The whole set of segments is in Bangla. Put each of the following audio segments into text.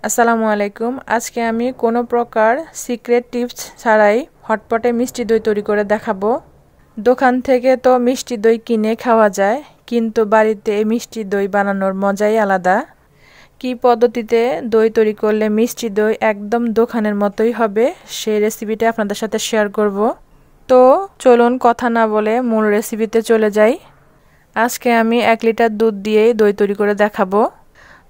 আসসালামু আলাইকুম। আজকে আমি কোনো প্রকার সিক্রেট টিপস ছাড়াই হটপটে মিষ্টি দই তৈরি করে দেখাবো। দোকান থেকে তো মিষ্টি দই কিনে খাওয়া যায়, কিন্তু বাড়িতে এই মিষ্টি দই বানানোর মজাই আলাদা। কি পদ্ধতিতে দই তৈরি করলে মিষ্টি দই একদম দোকানের মতোই হবে, সেই রেসিপিটা আপনাদের সাথে শেয়ার করব। তো চলুন কথা না বলে মূল রেসিপিতে চলে যাই। আজকে আমি 1 লিটার দুধ দিয়েই দই তৈরি করে দেখাবো।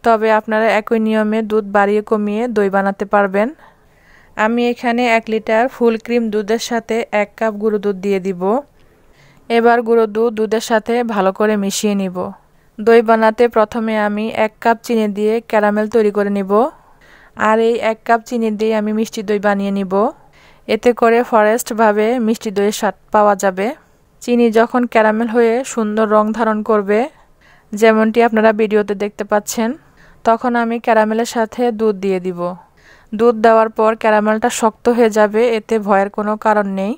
তবে আপনারা একই নিয়মে দুধ বাড়িয়ে কমিয়ে দই বানাতে পারবেন। আমি এখানে 1 লিটার ফুল ক্রিম দুধের সাথে 1 কাপ গুঁড়ো দুধ দিয়ে দিব। এবার গুঁড়ো দুধ দুধের সাথে ভালো করে মিশিয়ে নিব। দই বানাতে প্রথমে আমি 1 কাপ চিনি দিয়ে ক্যারামেল তৈরি করে নিব। আর এই 1 কাপ চিনি দিয়ে আমি মিষ্টি দই বানিয়ে নিব। এতে করে ফরেস্টভাবে মিষ্টি দইয়ের স্বাদ পাওয়া যাবে। চিনি যখন ক্যারামেল হয়ে সুন্দর রং ধারণ করবে, যেমনটি আপনারা ভিডিওতে দেখতে পাচ্ছেন, তখন আমি ক্যারামেলের সাথে দুধ দিয়ে দিব। দুধ দেওয়ার পর ক্যারামেলটা শক্ত হয়ে যাবে, এতে ভয়ের কোনো কারণ নেই।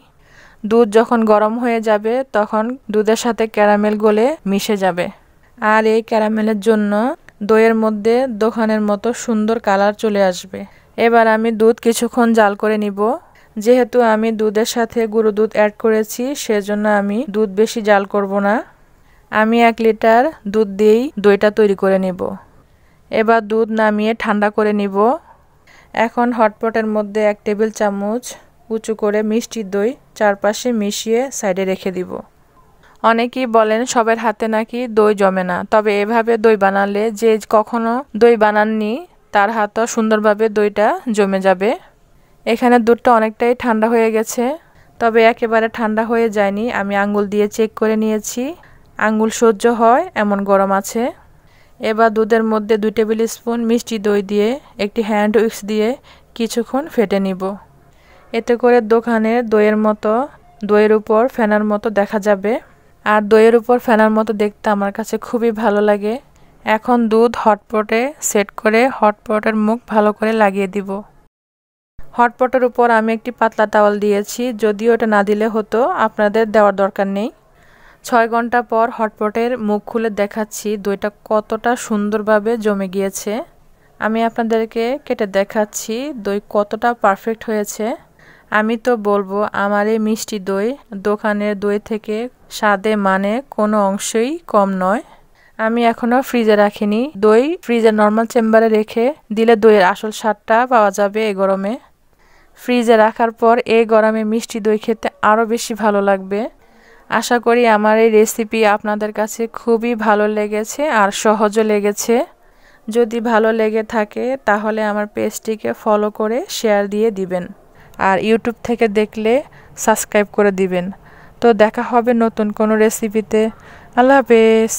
দুধ যখন গরম হয়ে যাবে তখন দুধের সাথে ক্যারামেল গলে মিশে যাবে। আর এই ক্যারামেলের জন্য দইয়ের মধ্যে দোকানের মতো সুন্দর কালার চলে আসবে। এবার আমি দুধ কিছুক্ষণ জাল করে নিব। যেহেতু আমি দুধের সাথে গুঁড়ো দুধ অ্যাড করেছি, সেজন্য আমি দুধ বেশি জাল করব না। আমি 1 লিটার দুধ দিয়েই দইটা তৈরি করে নিব। এবার দুধ নামিয়ে ঠান্ডা করে নিব। এখন হটপটের মধ্যে 1 টেবিল চামচ উঁচু করে মিষ্টি দই চারপাশে মিশিয়ে সাইডে রেখে দিব। অনেকেই বলেন সবার হাতে নাকি দই জমে না, তবে এভাবে দই বানালে যে কখনো দই বানাননি তার হাতও সুন্দরভাবে দইটা জমে যাবে। এখানে দুধটা অনেকটাই ঠান্ডা হয়ে গেছে, তবে একেবারে ঠান্ডা হয়ে যায়নি। আমি আঙ্গুল দিয়ে চেক করে নিয়েছি, আঙ্গুল সহ্য হয় এমন গরম আছে। এবার দুধের মধ্যে 2 টেবিল স্পুন মিষ্টি দই দিয়ে একটি হ্যান্ড উইক্স দিয়ে কিছুক্ষণ ফেটে নিব। এতে করে দোকানের দইয়ের মতো দইয়ের উপর ফেনার মতো দেখা যাবে। আর দইয়ের উপর ফেনার মতো দেখতে আমার কাছে খুবই ভালো লাগে। এখন দুধ হটপটে সেট করে হটপটের মুখ ভালো করে লাগিয়ে দিব। হটপটের উপর আমি একটি পাতলা টাওয়াল দিয়েছি, যদিও এটা না দিলে হতো, আপনাদের দেওয়ার দরকার নেই। 6 ঘন্টা পর হটপটের মুখ খুলে দেখাচ্ছি দইটা কতটা সুন্দরভাবে জমে গিয়েছে। আমি আপনাদেরকে কেটে দেখাচ্ছি দই কতটা পারফেক্ট হয়েছে। আমি তো বলবো আমার এই মিষ্টি দই দোকানের দই থেকে স্বাদে মানে কোনো অংশই কম নয়। আমি এখনও ফ্রিজে রাখিনি। দই ফ্রিজের নর্মাল চেম্বারে রেখে দিলে দইয়ের আসল স্বাদটা পাওয়া যাবে এই গরমে। ফ্রিজে রাখার পর এই গরমে মিষ্টি দই খেতে আরও বেশি ভালো লাগবে। আশা করি আমার এই রেসিপি আপনাদের কাছে খুবই ভালো লেগেছে আর সহজও লেগেছে। যদি ভালো লেগে থাকে তাহলে আমার পেজটিকে ফলো করে শেয়ার দিয়ে দিবেন, আর ইউটিউব থেকে দেখলে সাবস্ক্রাইব করে দিবেন। তো দেখা হবে নতুন কোনো রেসিপিতে। আল্লাহ হাফেজ।